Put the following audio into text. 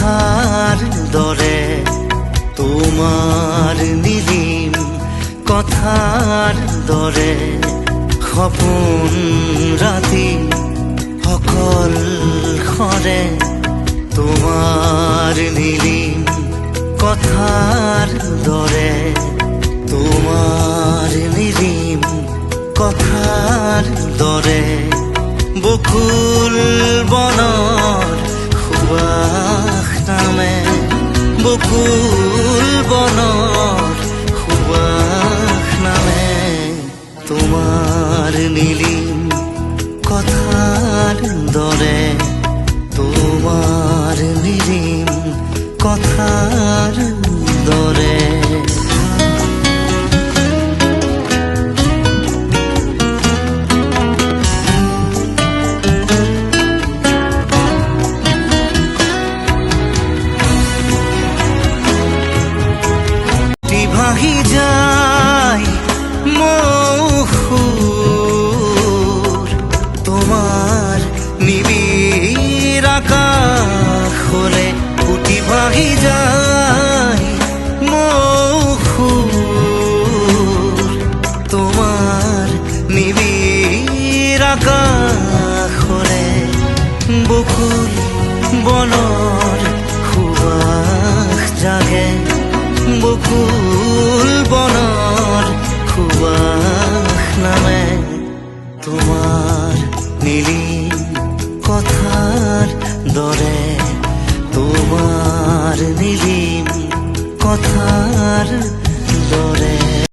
কথাৰ দৰে তোমাৰ নীলিম কথাৰ দৰে সপোন ৰাতি অকল খৰে তোমাৰ নীলিম কথাৰ দৰে তোমাৰ নীলিম কথাৰ দৰে বকুল বনৰ সুবাস নামে বকুল বনৰ সুবাস নামে তোমার নীলিম কথার দরে তোমার নীলিম কথার দরে ভাহি যায় মৌসুর তোমার নিবিড় আকাশ হলে উঠি ভাহি যায় মৌসুর তোমার নিবিড় আকাশ হলে বকুল বনৰ সুবাস জাগে বকুল বনৰ সুবাস নামে তোমাৰ নীলিম কথাৰ দৰে তোমাৰ নীলিম কথাৰ